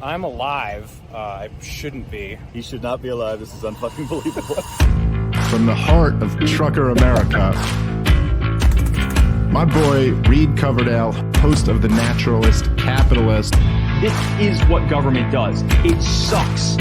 I'm alive. I shouldn't be. He should not be alive. This is unfucking believable. From the heart of trucker America, my boy Reed Coverdale, host of The Naturalist Capitalist. This is what government does. It sucks.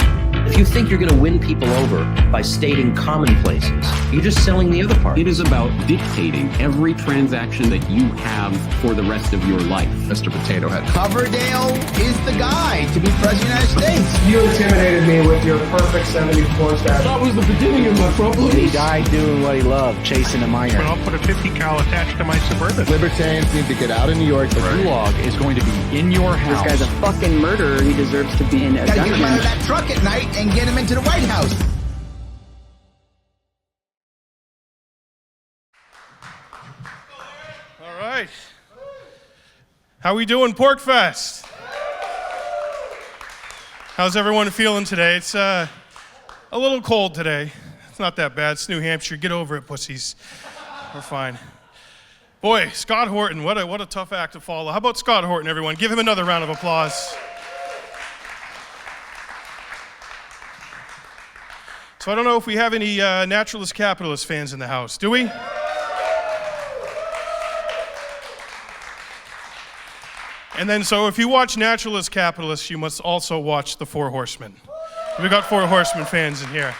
If you think you're going to win people over by stating commonplaces, you're just selling the other part. It is about dictating every transaction that you have for the rest of your life. Mr. Potato Head. Coverdale is the guy to be president of the United States. You intimidated me with your perfect 74 stat. That was the beginning of my problems. He died doing what he loved, chasing a minor. But I'll put a 50 cal attached to my Suburban. Libertarians need to get out of New York. The gulag is going to be in your house. This guy's a fucking murderer. He deserves to be in a Gotta get him out of that truck at night and get him into the White House. All right. How we doing, Porc Fest? How's everyone feeling today? It's a little cold today. It's not that bad. It's New Hampshire. Get over it, pussies. We're fine. Boy, Scott Horton, what a tough act to follow. How about Scott Horton, everyone? Give him another round of applause. So I don't know if we have any naturalist capitalist fans in the house. Do we? And then, so if you watch Naturalist Capitalists, you must also watch The Four Horsemen. We got Four Horsemen fans in here.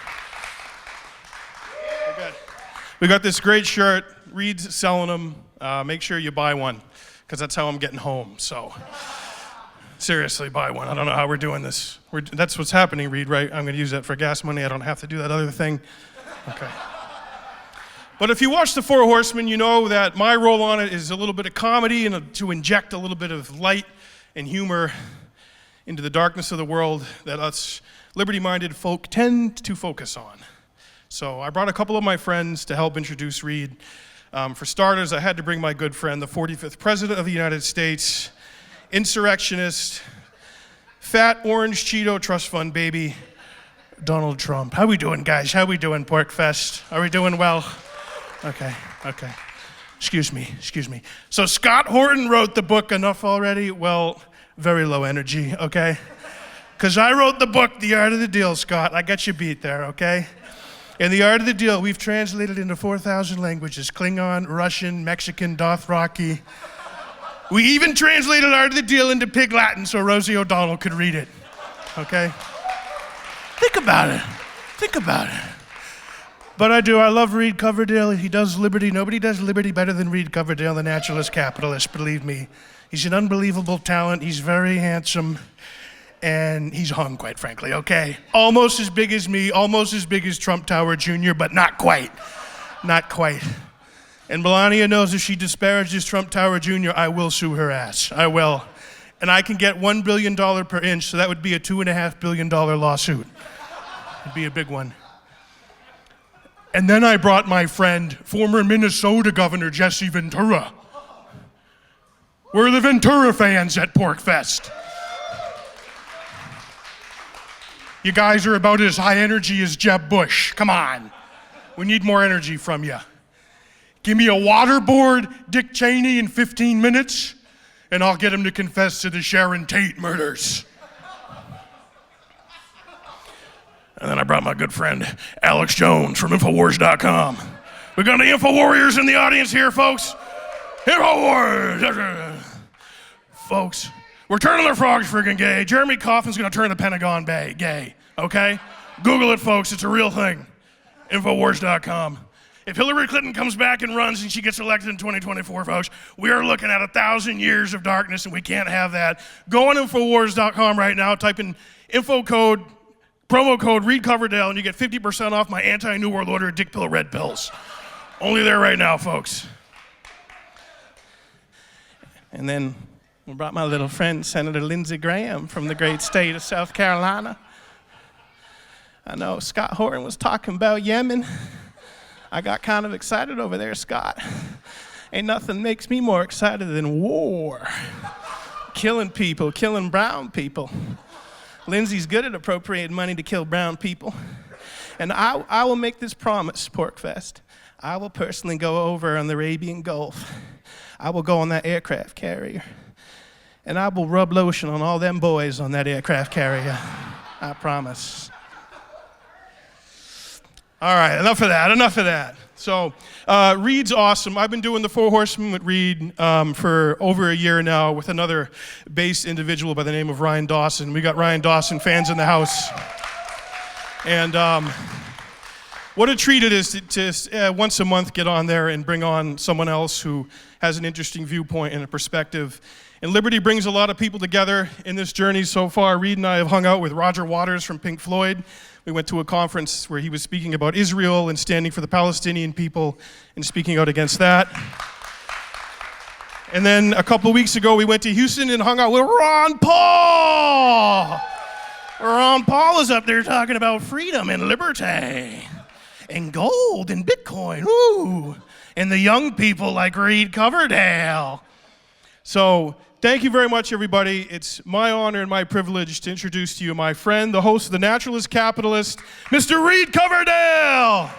We got this great shirt. Reed's selling them. Make sure you buy one, because that's how I'm getting home. So seriously, buy one. I don't know how we're doing this. That's what's happening, Reed, right? I'm going to use that for gas money. I don't have to do that other thing. Okay. But if you watch The Four Horsemen, you know that my role on it is a little bit of comedy and to inject a little bit of light and humor into the darkness of the world that us liberty-minded folk tend to focus on. So I brought a couple of my friends to help introduce Reed. For starters, I had to bring my good friend, the 45th President of the United States, insurrectionist, fat orange Cheeto trust fund baby, Donald Trump. How we doing, guys? How we doing, Porc Fest? Are we doing well? Okay. Excuse me. So Scott Horton wrote the book Enough Already? Well, very low energy, okay? Because I wrote the book, The Art of the Deal, Scott. I got you beat there, okay? In The Art of the Deal, we've translated into 4,000 languages: Klingon, Russian, Mexican, Dothraki. We even translated Art of the Deal into Pig Latin so Rosie O'Donnell could read it, okay? Think about it. But I love Reed Coverdale. He does liberty. Nobody does liberty better than Reed Coverdale, the naturalist capitalist, believe me. He's an unbelievable talent. He's very handsome. And he's hung, quite frankly, okay? Almost as big as me, almost as big as Trump Tower Jr., but not quite. Not quite. And Melania knows if she disparages Trump Tower Jr., I will sue her ass. I will. And I can get $1 billion per inch, so that would be a $2.5 billion lawsuit. It'd be a big one. And then I brought my friend, former Minnesota Governor Jesse Ventura. We're the Ventura fans at Porc Fest. You guys are about as high energy as Jeb Bush. Come on. We need more energy from you. Give me a waterboard Dick Cheney in 15 minutes, and I'll get him to confess to the Sharon Tate murders. And then I brought my good friend, Alex Jones from Infowars.com. We got any InfoWarriors in the audience here, folks? InfoWars! Folks, we're turning their frogs friggin' gay. Jeremy Coffin's gonna turn the Pentagon gay, okay? Google it, folks, it's a real thing. Infowars.com. If Hillary Clinton comes back and runs and she gets elected in 2024, folks, we are looking at 1,000 years of darkness, and we can't have that. Go on Infowars.com right now, type in promo code Reed Coverdale, and you get 50% off my anti-New World Order dick pill red pills. Only there right now, folks. And then we brought my little friend, Senator Lindsey Graham from the great state of South Carolina. I know Scott Horton was talking about Yemen. I got kind of excited over there, Scott. Ain't nothing makes me more excited than war. Killing people, killing brown people. Lindsay's good at appropriating money to kill brown people. And I will make this promise, Porc Fest. I will personally go over on the Arabian Gulf. I will go on that aircraft carrier. and I will rub lotion on all them boys on that aircraft carrier. I promise. All right, enough of that. So, Reed's awesome. I've been doing the Four Horsemen with Reed for over a year now with another bass individual by the name of Ryan Dawson. We got Ryan Dawson fans in the house. And what a treat it is to once a month get on there and bring on someone else who has an interesting viewpoint and a perspective. And Liberty brings a lot of people together in this journey so far. Reed and I have hung out with Roger Waters from Pink Floyd. We went to a conference where he was speaking about Israel and standing for the Palestinian people and speaking out against that. And then a couple of weeks ago, we went to Houston and hung out with Ron Paul. Ron Paul is up there talking about freedom and liberty and gold and Bitcoin, woo, and the young people like Reed Coverdale. So thank you very much, everybody. It's my honor and my privilege to introduce to you my friend, the host of The Naturalist Capitalist, Mr. Reed Coverdale.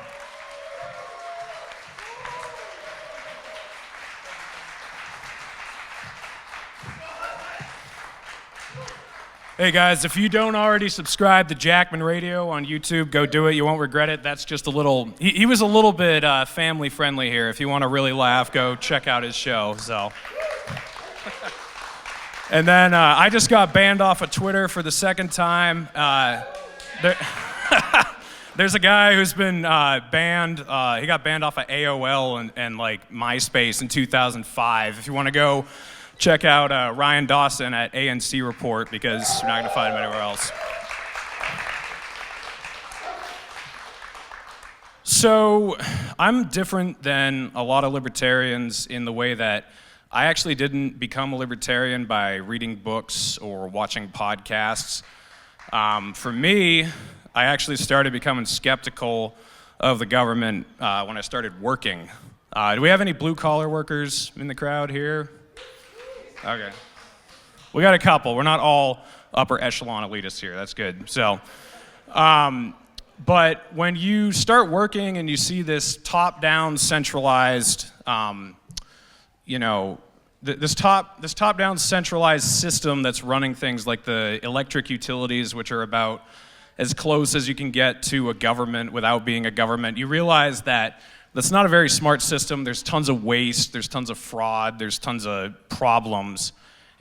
Hey guys, if you don't already subscribe to Jackman Radio on YouTube, go do it. You won't regret it. That's just a little, he was a little bit family friendly here. If you want to really laugh, go check out his show. So. And then I just got banned off of Twitter for the second time. There's a guy who's been banned. He got banned off of AOL and like MySpace in 2005. If you want to go check out Ryan Dawson at ANC Report, because you're not going to find him anywhere else. So I'm different than a lot of libertarians in the way that I actually didn't become a libertarian by reading books or watching podcasts. For me, I actually started becoming skeptical of the government when I started working. Do we have any blue-collar workers in the crowd here? Okay. We got a couple. We're not all upper echelon elitists here. That's good. So, but when you start working and you see this top-down centralized, this top-down centralized system that's running things like the electric utilities, which are about as close as you can get to a government without being a government, you realize that that's not a very smart system. There's tons of waste, there's tons of fraud, there's tons of problems.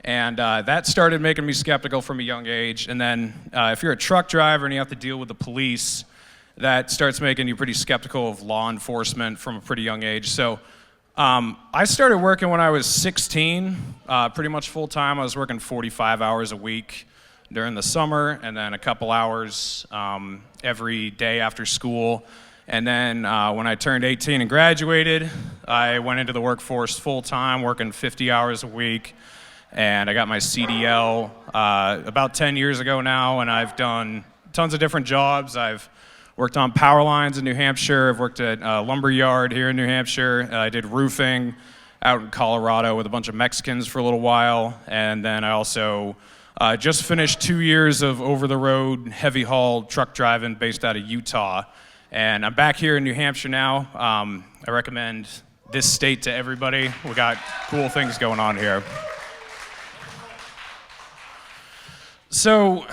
And that started making me skeptical from a young age. And then if you're a truck driver and you have to deal with the police, that starts making you pretty skeptical of law enforcement from a pretty young age. So I started working when I was 16, pretty much full-time. I was working 45 hours a week during the summer, and then a couple hours every day after school. And then when I turned 18 and graduated, I went into the workforce full-time, working 50 hours a week. And I got my CDL about 10 years ago now, and I've done tons of different jobs. I've worked on power lines in New Hampshire. I've worked at a lumber yard here in New Hampshire. I did roofing out in Colorado with a bunch of Mexicans for a little while. And then I also just finished 2 years of over-the-road, heavy-haul truck driving based out of Utah. And I'm back here in New Hampshire now. I recommend this state to everybody. We got cool things going on here. So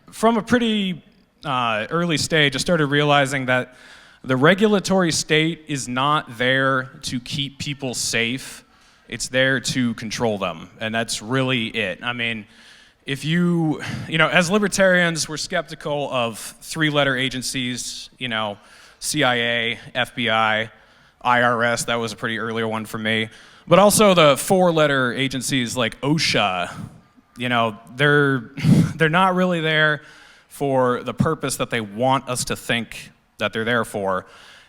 from a pretty early stage, I started realizing that the regulatory state is not there to keep people safe. It's there to control them, and that's really it. I mean, if you know, as libertarians, we're skeptical of three-letter agencies, CIA, FBI, IRS, that was a pretty earlier one for me, but also the four-letter agencies like OSHA. They're not really there for the purpose that they want us to think that they're there for.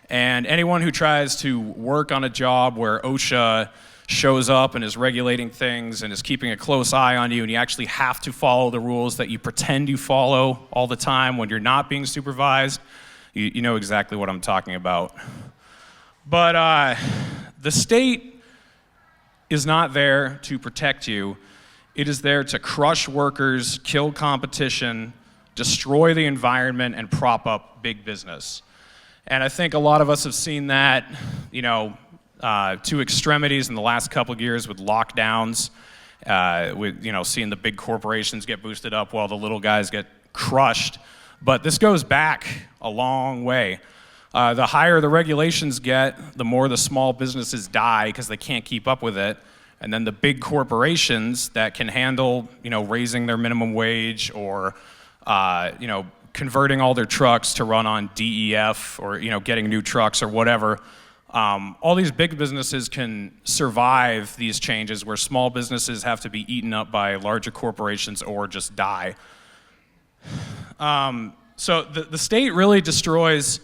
And anyone who tries to work on a job where OSHA shows up and is regulating things and is keeping a close eye on you, and you actually have to follow the rules that you pretend you follow all the time when you're not being supervised, you know exactly what I'm talking about. But the state is not there to protect you. It is there to crush workers, kill competition, destroy the environment, and prop up big business. And I think a lot of us have seen that, to extremities in the last couple of years with lockdowns with seeing the big corporations get boosted up while the little guys get crushed. But this goes back a long way. The higher the regulations get, the more the small businesses die because they can't keep up with it. And then the big corporations that can handle, raising their minimum wage or, converting all their trucks to run on DEF or, getting new trucks or whatever. All these big businesses can survive these changes where small businesses have to be eaten up by larger corporations or just die. So the state really destroys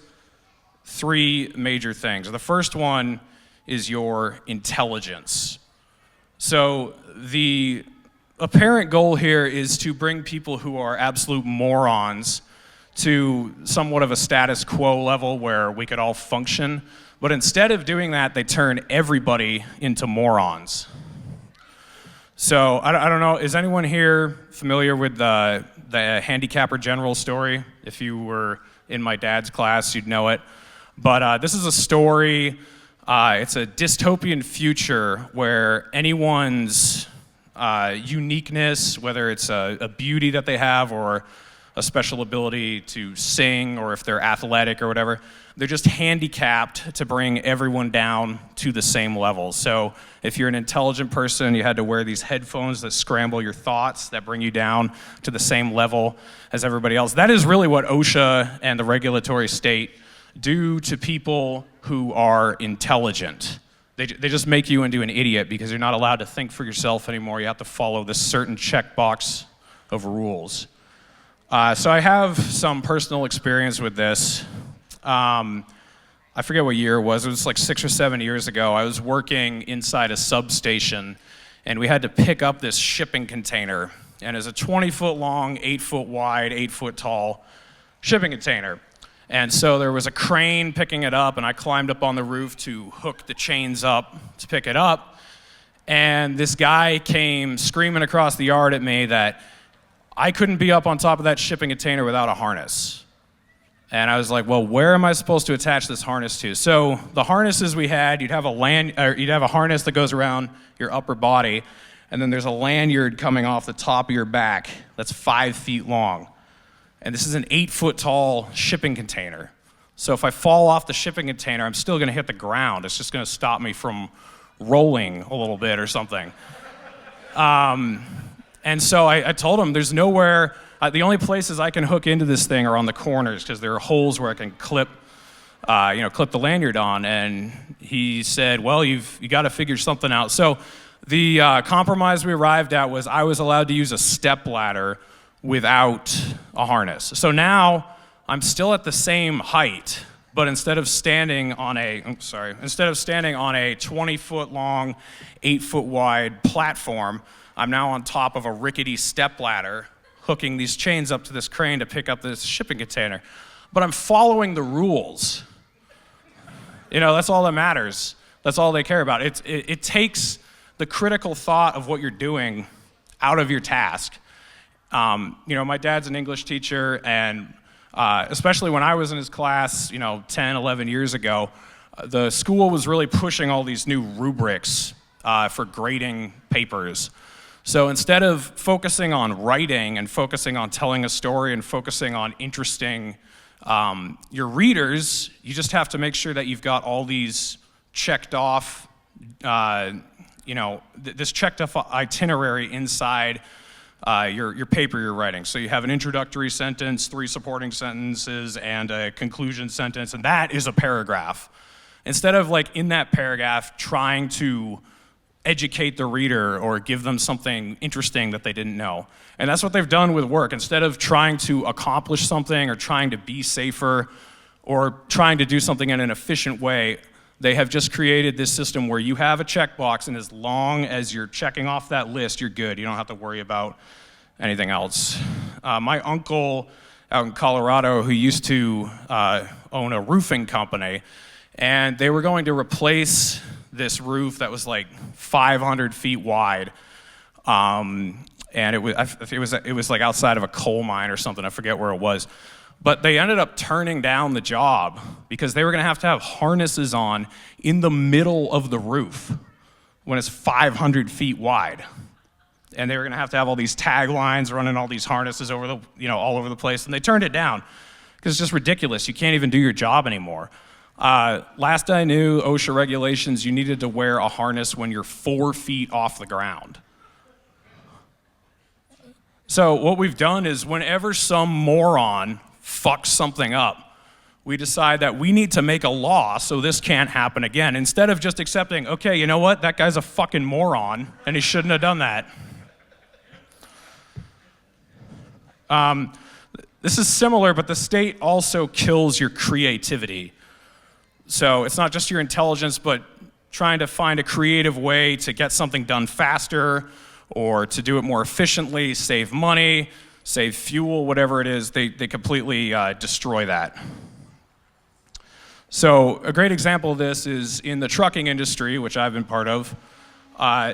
three major things. The first one is your intelligence. So the apparent goal here is to bring people who are absolute morons to somewhat of a status quo level where we could all function. But instead of doing that, they turn everybody into morons. So I don't know, is anyone here familiar with the handicapper general story? If you were in my dad's class, you'd know it. But this is a story, it's a dystopian future where anyone's uniqueness, whether it's a beauty that they have or a special ability to sing or if they're athletic or whatever, they're just handicapped to bring everyone down to the same level. So if you're an intelligent person, you had to wear these headphones that scramble your thoughts, that bring you down to the same level as everybody else. That is really what OSHA and the regulatory state do to people who are intelligent. They just make you into an idiot because you're not allowed to think for yourself anymore. You have to follow this certain checkbox of rules. So I have some personal experience with this. I forget what year it was. It was like 6 or 7 years ago. I was working inside a substation, and we had to pick up this shipping container. And it's a 20-foot long, 8-foot wide, 8-foot tall shipping container. And so there was a crane picking it up, and I climbed up on the roof to hook the chains up to pick it up. And this guy came screaming across the yard at me that I couldn't be up on top of that shipping container without a harness. And I was like, well, where am I supposed to attach this harness to? So the harnesses we had, you'd have a harness that goes around your upper body, and then there's a lanyard coming off the top of your back that's 5 feet long. And this is an 8-foot tall shipping container. So if I fall off the shipping container, I'm still gonna hit the ground. It's just gonna stop me from rolling a little bit or something. And so I told him there's nowhere, the only places I can hook into this thing are on the corners because there are holes where I can clip the lanyard on. And he said, well, you got to figure something out. So the compromise we arrived at was I was allowed to use a step ladder without a harness. So now I'm still at the same height, but instead of standing on a 20-foot long, 8-foot wide platform, I'm now on top of a rickety step ladder, hooking these chains up to this crane to pick up this shipping container. But I'm following the rules. That's all that matters. That's all they care about. It takes the critical thought of what you're doing out of your task. My dad's an English teacher, and especially when I was in his class, 10, 11 years ago, the school was really pushing all these new rubrics for grading papers. So instead of focusing on writing and focusing on telling a story and focusing on interesting your readers, you just have to make sure that you've got all these checked off, this checked off itinerary inside your paper you're writing. So you have an introductory sentence, 3 supporting sentences, and a conclusion sentence, and that is a paragraph. Instead of in that paragraph trying to educate the reader or give them something interesting that they didn't know. And that's what they've done with work. Instead of trying to accomplish something or trying to be safer or trying to do something in an efficient way, they have just created this system where you have a checkbox, and as long as you're checking off that list, you're good. You don't have to worry about anything else. My uncle out in Colorado, who used to own a roofing company, and they were going to replace this roof that was 500 feet wide, and it was outside of a coal mine or something. I forget where it was, but they ended up turning down the job because they were going to have harnesses on in the middle of the roof when it's 500 feet wide. and they were going to have all these taglines running all these harnesses over all over the place, and they turned it down because it's just ridiculous. You can't even do your job anymore. Last I knew, OSHA regulations, you needed to wear a harness when you're 4 feet off the ground. So what we've done is whenever some moron fucks something up, we decide that we need to make a law so this can't happen again, instead of just accepting, okay, you know what, that guy's a fucking moron, and he shouldn't have done that. This is similar, but the state also kills your creativity. So it's not just your intelligence, but trying to find a creative way to get something done faster or to do it more efficiently, save money, save fuel, whatever it is, they completely destroy that. So a great example of this is in the trucking industry, which I've been part of.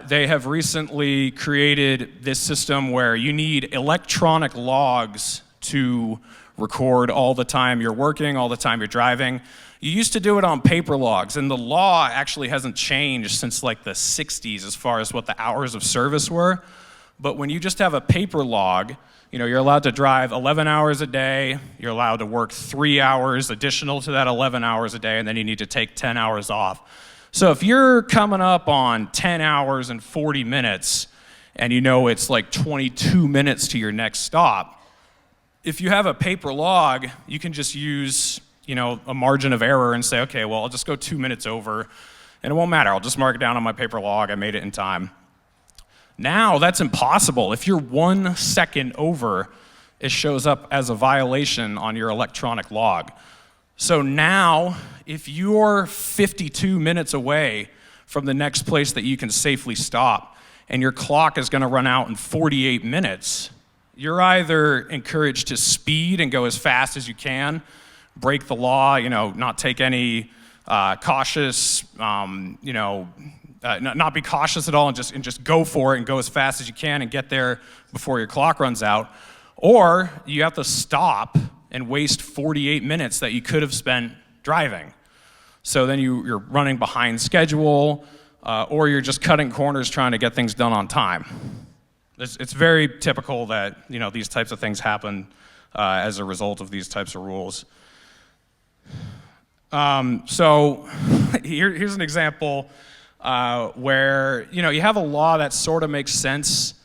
They have recently created this system where you need electronic logs to record all the time you're working, all the time you're driving. You used to do it on paper logs, and the law actually hasn't changed since like the 60s as far as what the hours of service were. But when you just have a paper log, you're allowed to drive 11 hours a day, you're allowed to work 3 hours additional to that 11 hours a day, and then you need to take 10 hours off. So if you're coming up on 10 hours and 40 minutes, and it's like 22 minutes to your next stop, if you have a paper log, you can just use a margin of error and say, okay, well, I'll just go 2 minutes over, and it won't matter. I'll just mark it down on my paper log. I made it in time. Now, that's impossible. If you're 1 second over, it shows up as a violation on your electronic log. So now, if you're 52 minutes away from the next place that you can safely stop, and your clock is going to run out in 48 minutes, you're either encouraged to speed and go as fast as you can, break the law, not take any cautious, not be cautious at all, and just go for it and go as fast as you can and get there before your clock runs out. Or you have to stop and waste 48 minutes that you could have spent driving. So then you're running behind schedule, or you're just cutting corners trying to get things done on time. It's very typical that these types of things happen as a result of these types of rules. So here's an example where you have a law that sort of makes sense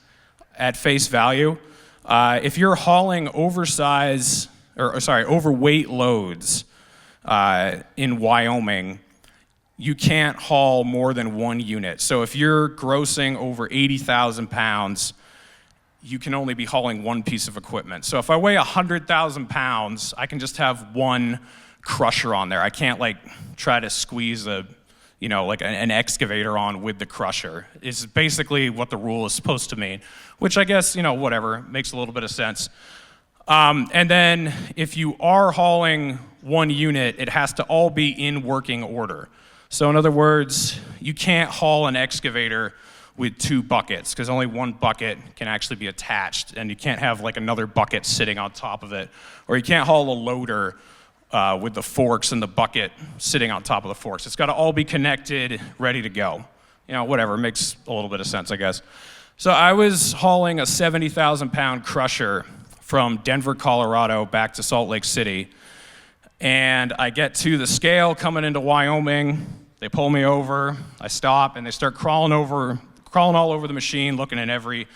at face value. If you're hauling overweight loads in Wyoming, you can't haul more than 1 unit. So if you're grossing over 80,000 pounds, you can only be hauling 1 piece of equipment. So if I weigh 100,000 pounds, I can just have 1 crusher on there. I can't try to squeeze an excavator on with the crusher. It's basically what the rule is supposed to mean, which I guess, whatever, makes a little bit of sense. And then if you are hauling 1 unit, it has to all be in working order. So in other words, you can't haul an excavator with 2 buckets because only 1 bucket can actually be attached, and you can't have another bucket sitting on top of it. Or you can't haul a loader with the forks and the bucket sitting on top of the forks. It's got to all be connected, ready to go. Whatever, makes a little bit of sense, I guess. So I was hauling a 70,000-pound crusher from Denver, Colorado, back to Salt Lake City. And I get to the scale coming into Wyoming. They pull me over. I stop, and they start crawling all over the machine, looking in every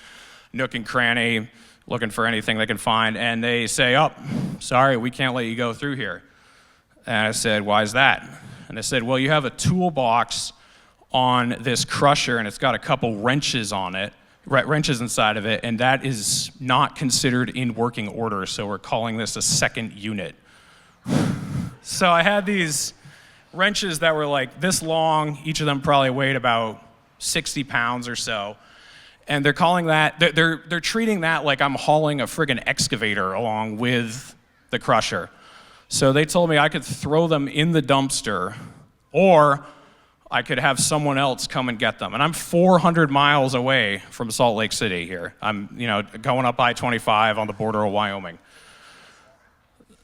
nook and cranny, looking for anything they can find. And they say, "Oh, sorry, we can't let you go through here." And I said, "Why is that?" And they said, "Well, you have a toolbox on this crusher, and it's got a couple wrenches on it, wrenches inside of it, and that is not considered in working order, so we're calling this a second unit." So I had these wrenches that were this long. Each of them probably weighed about 60 pounds or so. And they're calling that, they're treating that like I'm hauling a friggin' excavator along with the crusher. So they told me I could throw them in the dumpster, or I could have someone else come and get them. And I'm 400 miles away from Salt Lake City here. I'm, going up I-25 on the border of Wyoming.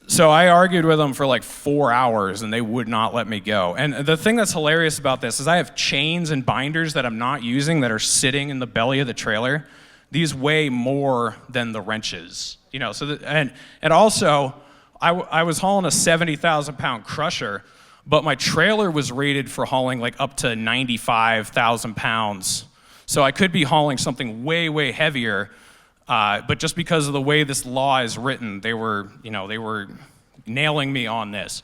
So I argued with them for 4 hours, and they would not let me go. And the thing that's hilarious about this is I have chains and binders that I'm not using that are sitting in the belly of the trailer these weigh more than the wrenches. You know, so and also, I was hauling a 70,000 pound crusher, but my trailer was rated for hauling like up to 95,000 pounds. So I could be hauling something way, way heavier, but just because of the way this law is written, they were nailing me on this.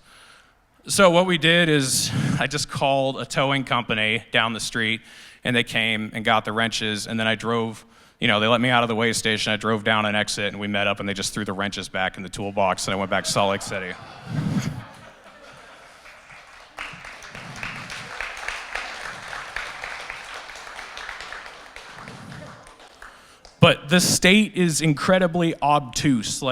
So what we did is I just called a towing company down the street, and they came and got the wrenches, and then I drove, they let me out of the weigh station. I drove down an exit, and we met up, and they just threw the wrenches back in the toolbox, and I went back to Salt Lake City. But the state is incredibly obtuse.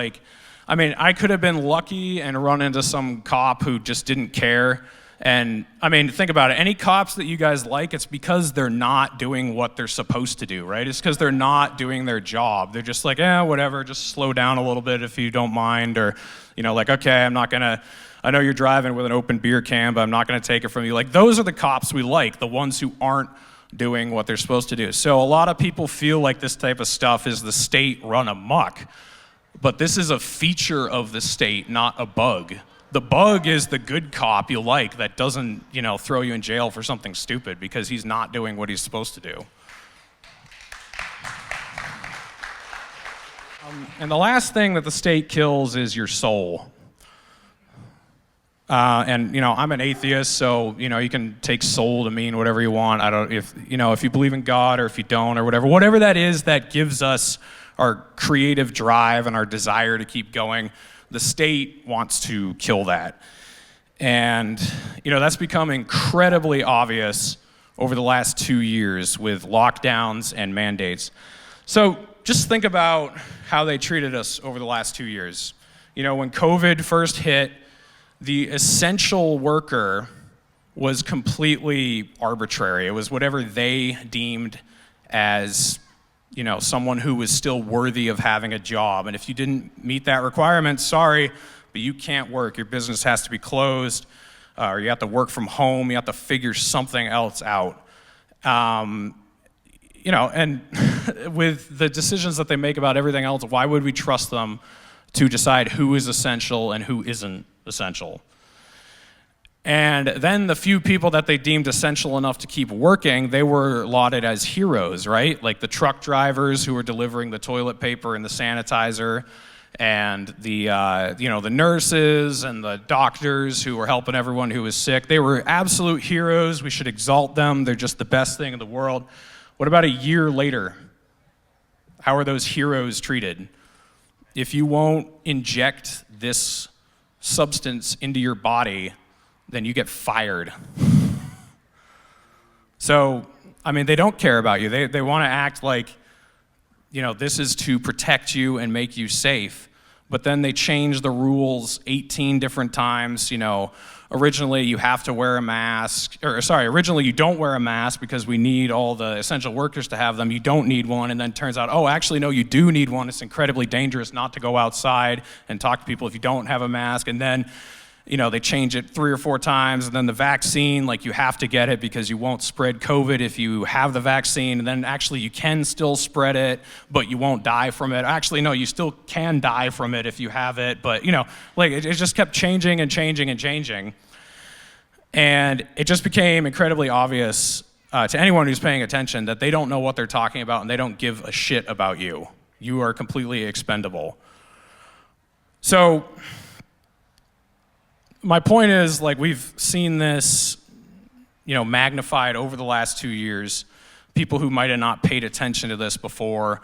I could have been lucky and run into some cop who just didn't care. And think about it. Any cops that you guys like, it's because they're not doing what they're supposed to do, right? It's because they're not doing their job. They're just like, whatever, just slow down a little bit if you don't mind. Or, okay, I know you're driving with an open beer can, but I'm not gonna take it from you. Those are the cops we like, the ones who aren't doing what they're supposed to do. So a lot of people feel like this type of stuff is the state run amok. But this is a feature of the state, not a bug. The bug is the good cop you like that doesn't, throw you in jail for something stupid because he's not doing what he's supposed to do. And the last thing that the state kills is your soul. I'm an atheist, so, you can take soul to mean whatever you want. If you believe in God or if you don't or whatever that is that gives us our creative drive and our desire to keep going, the state wants to kill that. And, that's become incredibly obvious over the last 2 years with lockdowns and mandates. So just think about how they treated us over the last 2 years. When COVID first hit, the essential worker was completely arbitrary. It was whatever they deemed as, someone who was still worthy of having a job. And if you didn't meet that requirement, sorry, but you can't work. Your business has to be closed, or you have to work from home. You have to figure something else out. And with the decisions that they make about everything else, why would we trust them to decide who is essential and who isn't essential? And then the few people that they deemed essential enough to keep working, they were lauded as heroes, right? Like the truck drivers who were delivering the toilet paper and the sanitizer, and the nurses and the doctors who were helping everyone who was sick. They were absolute heroes. We should exalt them. They're just the best thing in the world. What about a year later? How are those heroes treated? If you won't inject this substance into your body, then you get fired. So, they don't care about you. They want to act like, this is to protect you and make you safe. But then they change the rules 18 different times. Originally you have to wear a mask, originally you don't wear a mask because we need all the essential workers to have them. You don't need one, and then it turns out, actually, no, you do need one. It's incredibly dangerous not to go outside and talk to people if you don't have a mask. And then, they change it 3 or 4 times, and then the vaccine, you have to get it because you won't spread COVID if you have the vaccine, and then actually you can still spread it, but you won't die from it. Actually, no, you still can die from it if you have it, but, it just kept changing and changing and changing. And it just became incredibly obvious to anyone who's paying attention that they don't know what they're talking about and they don't give a shit about you. You are completely expendable. So my point is, we've seen this, magnified over the last 2 years. People who might have not paid attention to this before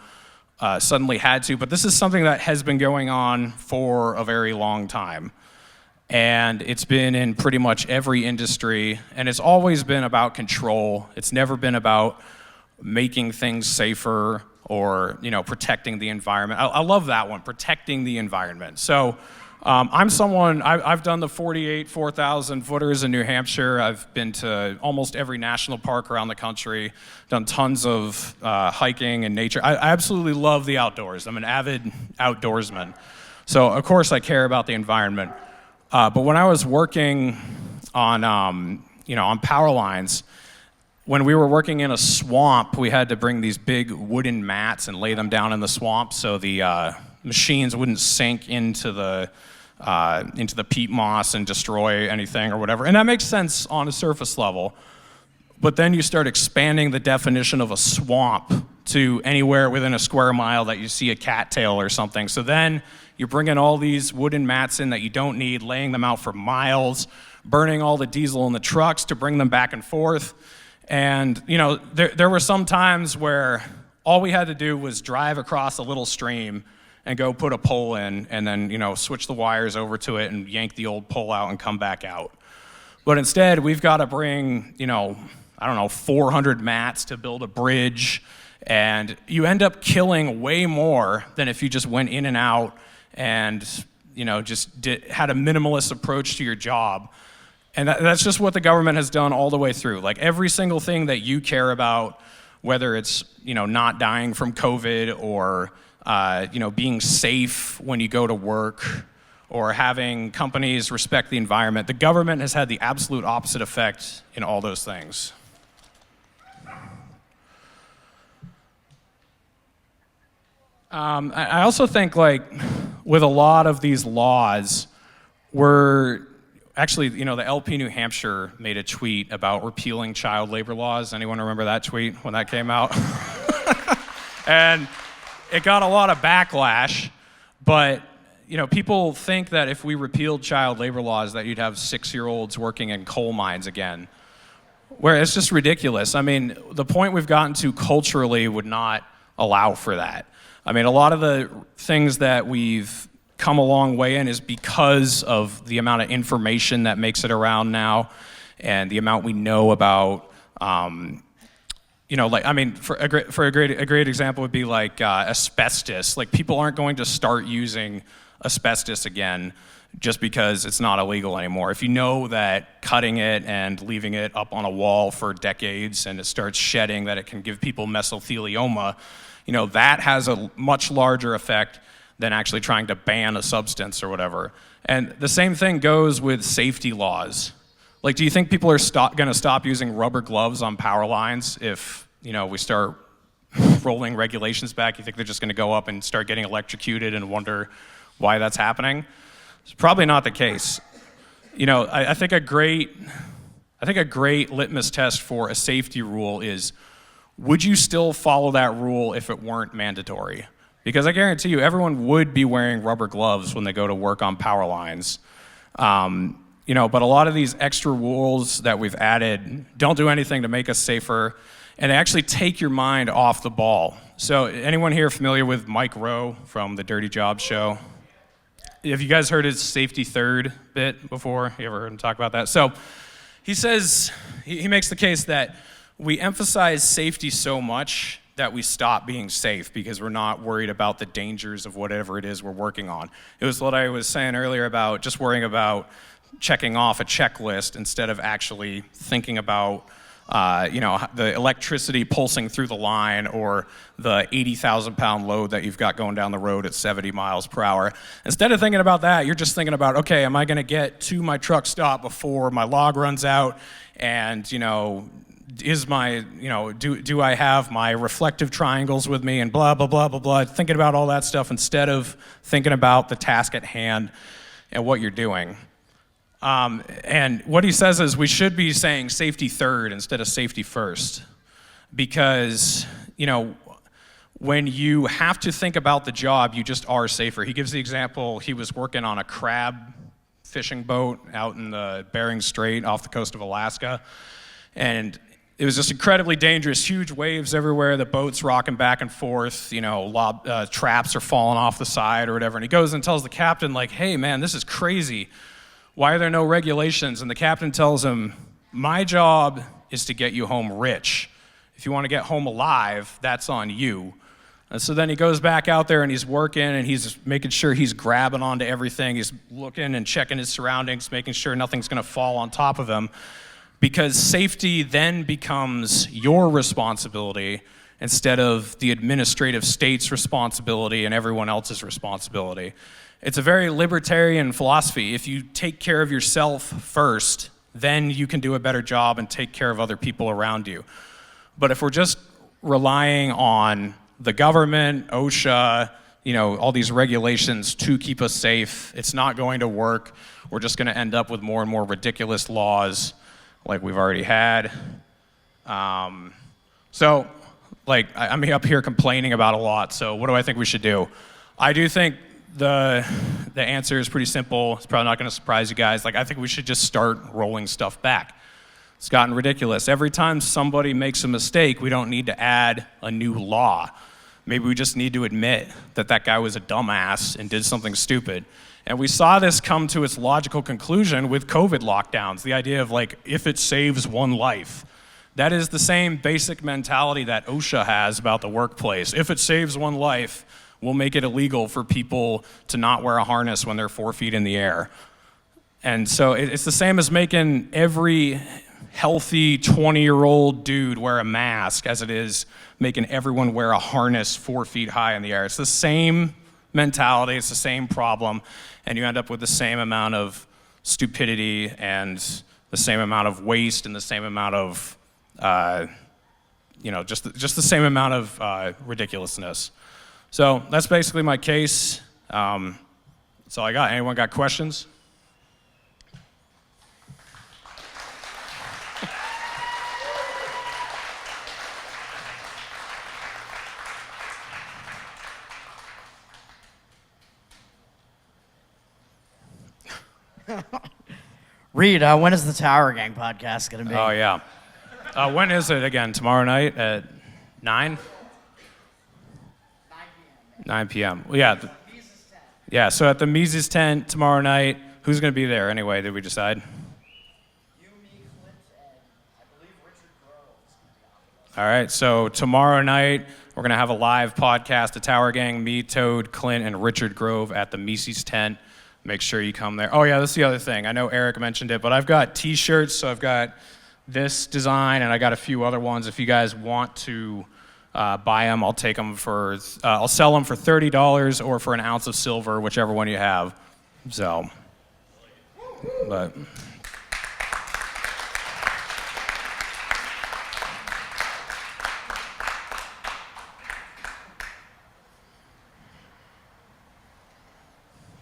suddenly had to, but this is something that has been going on for a very long time. And it's been in pretty much every industry, and it's always been about control. It's never been about making things safer or, protecting the environment. I love that one, protecting the environment. So I've done the 4,000 footers in New Hampshire. I've been to almost every national park around the country, done tons of hiking and nature. I absolutely love the outdoors. I'm an avid outdoorsman. So of course I care about the environment. But when I was working on power lines, when we were working in a swamp, we had to bring these big wooden mats and lay them down in the swamp so the machines wouldn't sink into the peat moss and destroy anything or whatever. And that makes sense on a surface level. But then you start expanding the definition of a swamp to anywhere within a square mile that you see a cattail or something. So then you're bringing all these wooden mats in that you don't need, laying them out for miles, burning all the diesel in the trucks to bring them back and forth. And, you know, there were some times where all we had to do was drive across a little stream and go put a pole in and then, you know, switch the wires over to it and yank the old pole out and come back out. But instead, we've got to bring, you know, 400 mats to build a bridge, and you end up killing way more than if you just went in and out and, you know, had a minimalist approach to your job. And that's just what the government has done all the way through. Like every single thing that you care about, whether it's, you know, not dying from COVID or, you know, being safe when you go to work or having companies respect the environment, the government has had the absolute opposite effect in all those things. I also think, like, with a lot of these laws, actually, you know, the LP New Hampshire made a tweet about repealing child labor laws. Anyone remember that tweet when that came out? And it got a lot of backlash, but, you know, people think that if we repealed child labor laws that you'd have 6-year-olds working in coal mines again, where it's just ridiculous. I mean, the point we've gotten to culturally would not allow for that. I mean, a lot of the things that we've come a long way in is because of the amount of information that makes it around now and the amount we know about, you know, like, I mean, a great example would be like asbestos. Like, people aren't going to start using asbestos again just because it's not illegal anymore. If you know that cutting it and leaving it up on a wall for decades and it starts shedding, that it can give people mesothelioma, you know, that has a much larger effect than actually trying to ban a substance or whatever. And the same thing goes with safety laws. Like, do you think people are going to stop using rubber gloves on power lines if, you know, we start rolling regulations back? You think they're just going to go up and start getting electrocuted and wonder why that's happening? It's probably not the case. You know, I think a great litmus test for a safety rule is, would you still follow that rule if it weren't mandatory? Because I guarantee you, everyone would be wearing rubber gloves when they go to work on power lines. You know, but a lot of these extra rules that we've added don't do anything to make us safer, and they actually take your mind off the ball. So, anyone here familiar with Mike Rowe from the Dirty Jobs show? Have you guys heard his safety third bit before? You ever heard him talk about that? So, he says, he makes the case that we emphasize safety so much that we stop being safe because we're not worried about the dangers of whatever it is we're working on. It was what I was saying earlier about just worrying about checking off a checklist instead of actually thinking about, you know, the electricity pulsing through the line or the 80,000-pound load that you've got going down the road at 70 miles per hour. Instead of thinking about that, you're just thinking about, okay, am I going to get to my truck stop before my log runs out? And, you know, is my, you know, do I have my reflective triangles with me and blah, blah, blah, blah, blah, thinking about all that stuff instead of thinking about the task at hand and what you're doing. And what he says is we should be saying safety third instead of safety first, because, you know, when you have to think about the job, you just are safer. He gives the example, he was working on a crab fishing boat out in the Bering Strait off the coast of Alaska, and it was just incredibly dangerous, huge waves everywhere, the boat's rocking back and forth, you know, traps are falling off the side or whatever. And he goes and tells the captain, like, hey, man, this is crazy. Why are there no regulations? And the captain tells him, my job is to get you home rich. If you want to get home alive, that's on you. And so then he goes back out there and he's working and he's making sure he's grabbing onto everything. He's looking and checking his surroundings, making sure nothing's going to fall on top of him. Because safety then becomes your responsibility instead of the administrative state's responsibility and everyone else's responsibility. It's a very libertarian philosophy. If you take care of yourself first, then you can do a better job and take care of other people around you. But if we're just relying on the government, OSHA, all these regulations to keep us safe, it's not going to work. We're just going to end up with more and more ridiculous laws like we've already had. I'm up here complaining about a lot, so what do I think we should do? I do think the answer is pretty simple. It's probably not going to surprise you guys. I think we should just start rolling stuff back. It's gotten ridiculous. Every time somebody makes a mistake, we don't need to add a new law. Maybe we just need to admit that that guy was a dumbass and did something stupid. And we saw this come to its logical conclusion with COVID lockdowns. The idea of if it saves one life. That is the same basic mentality that OSHA has about the workplace. If it saves one life, we'll make it illegal for people to not wear a harness when they're 4 feet in the air. And so it's the same as making every healthy 20-year-old dude wear a mask as it is making everyone wear a harness 4 feet high in the air. It's the same mentality, it's the same problem, and you end up with the same amount of stupidity and the same amount of waste and the same amount of, just the same amount of ridiculousness. So that's basically my case. That's all I got. Anyone got questions? Reed, when is the Tower Gang podcast going to be? Oh, yeah. When is it again? Tomorrow night at 9? 9 p.m. Well, yeah. Yeah, so at the Mises tent tomorrow night, who's going to be there anyway? Did we decide? You, me, Clint, and I believe Richard Grove. All right, so tomorrow night, we're going to have a live podcast, the Tower Gang, me, Toad, Clint, and Richard Grove at the Mises tent. Make sure you come there. Oh, yeah, that's the other thing. I know Eric mentioned it, but I've got T-shirts, so I've got this design, and I got a few other ones. If you guys want to buy them, I'll take them for, I'll sell them for $30 or for an ounce of silver, whichever one you have. So, but...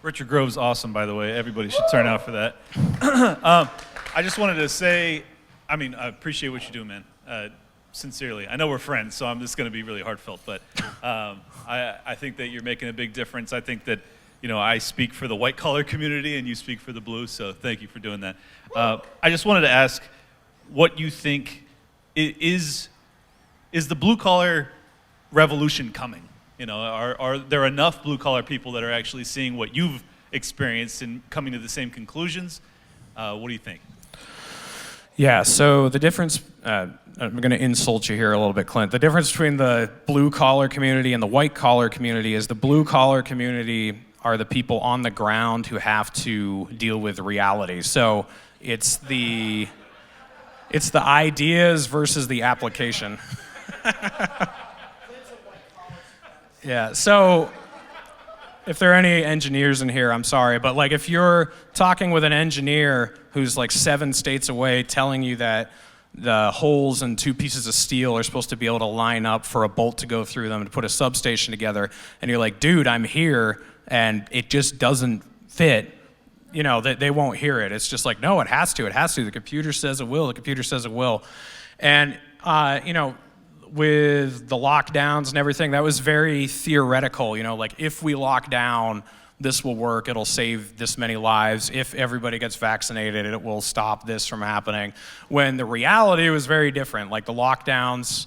Richard Grove's awesome, by the way. Everybody should turn out for that. I just wanted to say, I appreciate what you do, man. Sincerely. I know we're friends, so I'm just going to be really heartfelt, but I think that you're making a big difference. I think that, I speak for the white-collar community, and you speak for the blue, so thank you for doing that. I just wanted to ask what you think is the blue-collar revolution coming? Are there enough blue-collar people that are actually seeing what you've experienced and coming to the same conclusions? What do you think? Yeah, so the difference, I'm going to insult you here a little bit, Clint. The difference between the blue-collar community and the white-collar community is the blue-collar community are the people on the ground who have to deal with reality. So it's the ideas versus the application. Yeah, so if there are any engineers in here, I'm sorry, but if you're talking with an engineer who's 7 states away telling you that the holes in 2 pieces of steel are supposed to be able to line up for a bolt to go through them to put a substation together, and you're like, dude, I'm here, and it just doesn't fit, they won't hear it. It's just no, it has to. The computer says it will. And, with the lockdowns and everything, that was very theoretical. If we lock down, this will work, it'll save this many lives. If everybody gets vaccinated, it will stop this from happening. When the reality was very different. The lockdowns,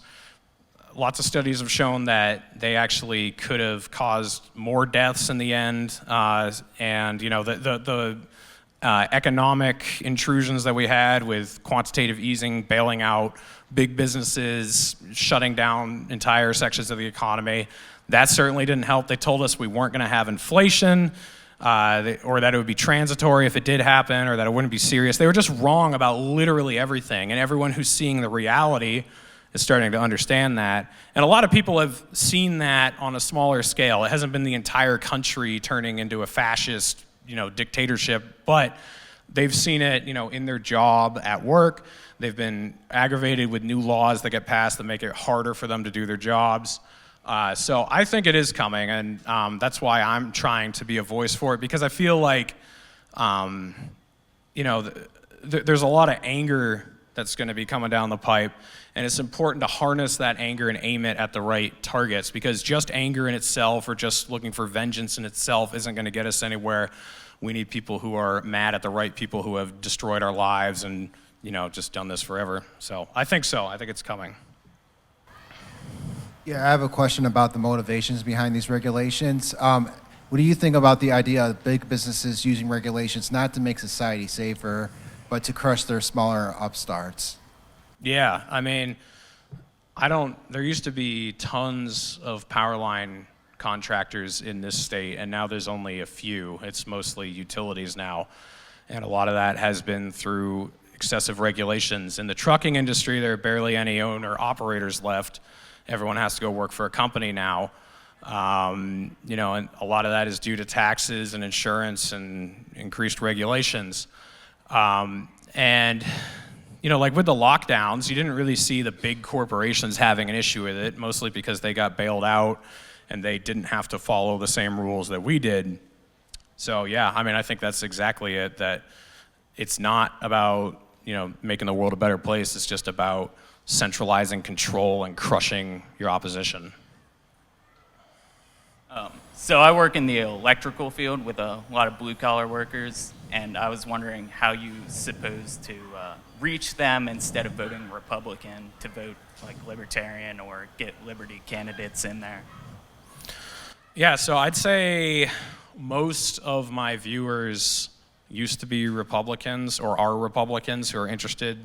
lots of studies have shown that they actually could have caused more deaths in the end. And the economic intrusions that we had with quantitative easing, bailing out big businesses, shutting down entire sections of the economy, that certainly didn't help. They told us we weren't going to have inflation, or that it would be transitory if it did happen, or that it wouldn't be serious. They were just wrong about literally everything, and everyone who's seeing the reality is starting to understand that. And a lot of people have seen that on a smaller scale. It hasn't been the entire country turning into a fascist, dictatorship, but they've seen it, in their job at work. They've been aggravated with new laws that get passed that make it harder for them to do their jobs. So I think it is coming, and that's why I'm trying to be a voice for it, because I feel like, there's a lot of anger that's going to be coming down the pipe, and it's important to harness that anger and aim it at the right targets, because just anger in itself or just looking for vengeance in itself isn't going to get us anywhere. We need people who are mad at the right people who have destroyed our lives and, just done this forever. So. I think it's coming. Yeah, I have a question about the motivations behind these regulations. What do you think about the idea of big businesses using regulations not to make society safer, but to crush their smaller upstarts? Yeah, there used to be tons of power line contractors in this state, and now there's only a few. It's mostly utilities now, and a lot of that has been through excessive regulations. In the trucking industry, there are barely any owner-operators left. Everyone has to go work for a company now. And a lot of that is due to taxes and insurance and increased regulations. Like with the lockdowns, you didn't really see the big corporations having an issue with it, mostly because they got bailed out and they didn't have to follow the same rules that we did. So yeah, I think that's exactly it, that it's not about, making the world a better place. It's just about centralizing control and crushing your opposition. So I work in the electrical field with a lot of blue-collar workers, and I was wondering how you supposed to reach them instead of voting Republican, to vote like Libertarian or get Liberty candidates in there. Yeah, so I'd say most of my viewers used to be Republicans or are Republicans who are interested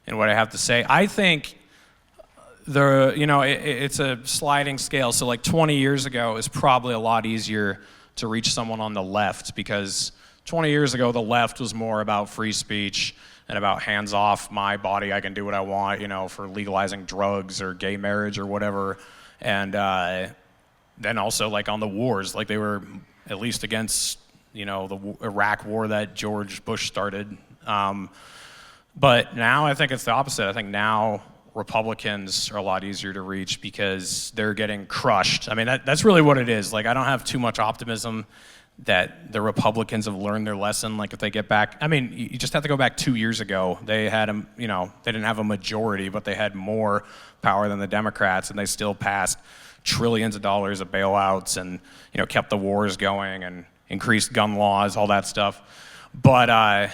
in what I have to say. I think it's a sliding scale. So like 20 years ago, it was probably a lot easier to reach someone on the left, because 20 years ago, the left was more about free speech and about hands off my body, I can do what I want, for legalizing drugs or gay marriage or whatever. And then also like on the wars, like they were at least against, the Iraq war that George Bush started. But now I think it's the opposite. I think now Republicans are a lot easier to reach because they're getting crushed. That's really what it is. Like, I don't have too much optimism that the Republicans have learned their lesson. Like, if they get back, you just have to go back 2 years ago. They had they didn't have a majority, but they had more power than the Democrats, and they still passed trillions of dollars of bailouts and, kept the wars going and increased gun laws, all that stuff. But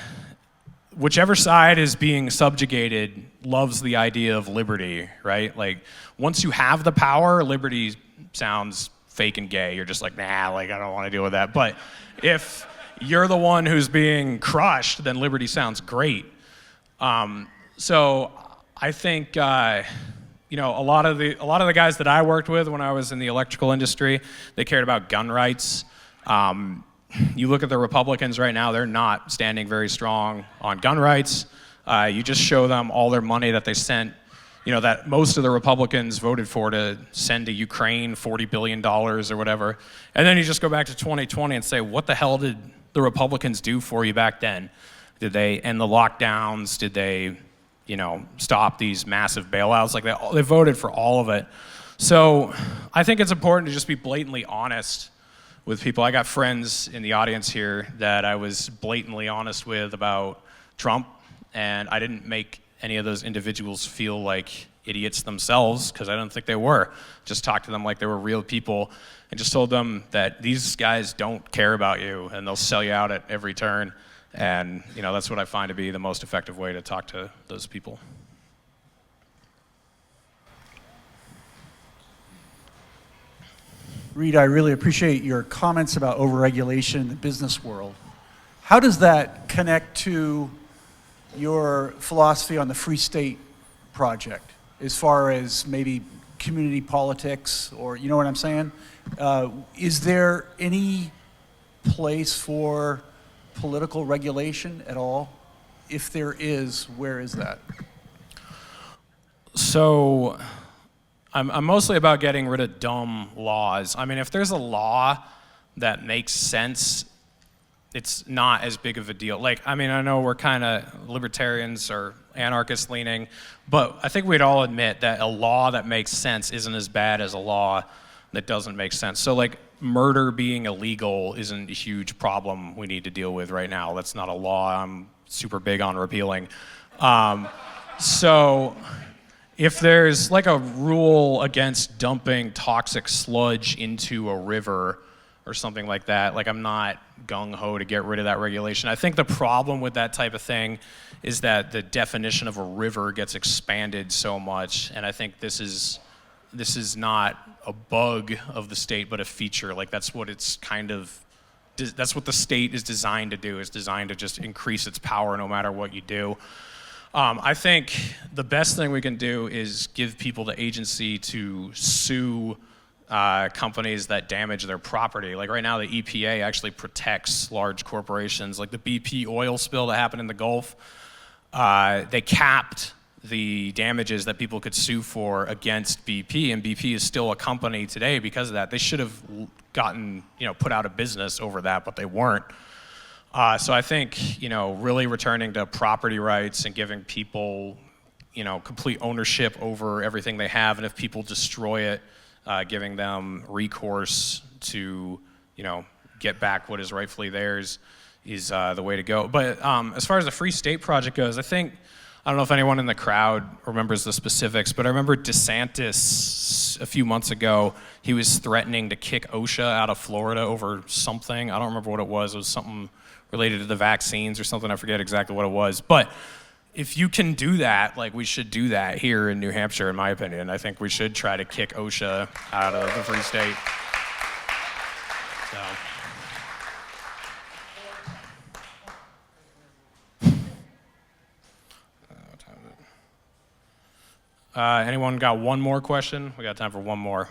whichever side is being subjugated loves the idea of liberty, right? Like, once you have the power, liberty sounds fake and gay. You're just like, nah, like, I don't want to deal with that. But if you're the one who's being crushed, then liberty sounds great. So I think, a lot of the guys that I worked with when I was in the electrical industry, they cared about gun rights. You look at the Republicans right now, they're not standing very strong on gun rights. You just show them all their money that they sent, that most of the Republicans voted for to send to Ukraine, $40 billion or whatever. And then you just go back to 2020 and say, what the hell did the Republicans do for you back then? Did they end the lockdowns? Did they, stop these massive bailouts? Like, they voted for all of it. So I think it's important to just be blatantly honest with people. I got friends in the audience here that I was blatantly honest with about Trump, and I didn't make any of those individuals feel like idiots themselves, because I don't think they were. Just talked to them like they were real people and just told them that these guys don't care about you and they'll sell you out at every turn. And that's what I find to be the most effective way to talk to those people. Reed, I really appreciate your comments about overregulation in the business world. How does that connect to your philosophy on the Free State Project, as far as maybe community politics, or you know what I'm saying? Is there any place for political regulation at all? If there is, where is that? So I'm mostly about getting rid of dumb laws. If there's a law that makes sense, it's not as big of a deal. Like, I mean, I know we're kind of libertarians or anarchist leaning, but I think we'd all admit that a law that makes sense isn't as bad as a law that doesn't make sense. So like murder being illegal isn't a huge problem we need to deal with right now. That's not a law I'm super big on repealing. So if there's like a rule against dumping toxic sludge into a river or something like that, like I'm not gung-ho to get rid of that regulation. I think the problem with that type of thing is that the definition of a river gets expanded so much, and I think this is not a bug of the state, but a feature. Like that's what it's kind of, that's what the state is designed to do. It's designed to just increase its power no matter what you do. I think the best thing we can do is give people the agency to sue companies that damage their property. Like right now, the EPA actually protects large corporations. Like the BP oil spill that happened in the Gulf, they capped the damages that people could sue for against BP, and BP is still a company today because of that. They should have gotten, put out of business over that, but they weren't. So I think, really returning to property rights and giving people, complete ownership over everything they have, and if people destroy it, giving them recourse to, get back what is rightfully theirs is the way to go. But as far as the Free State Project goes, I don't know if anyone in the crowd remembers the specifics, but I remember DeSantis a few months ago, he was threatening to kick OSHA out of Florida over something. I don't remember what it was. It was something related to the vaccines or something. I forget exactly what it was. But if you can do that, like we should do that here in New Hampshire, in my opinion. I think we should try to kick OSHA out of the Free State. So. Anyone got one more question? We got time for one more.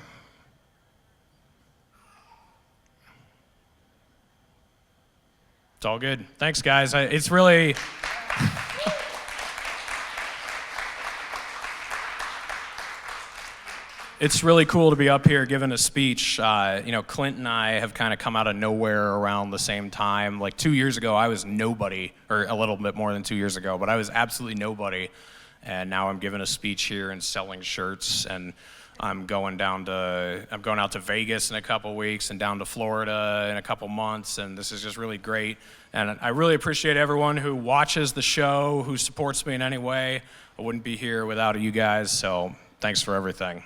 It's all good. Thanks, guys. It's really... It's really cool to be up here giving a speech. Clint and I have kind of come out of nowhere around the same time. Like 2 years ago, I was nobody, or a little bit more than 2 years ago, but I was absolutely nobody. And now I'm giving a speech here and selling shirts, and I'm going out to Vegas in a couple weeks and down to Florida in a couple months, and this is just really great. And I really appreciate everyone who watches the show, who supports me in any way. I wouldn't be here without you guys, so thanks for everything.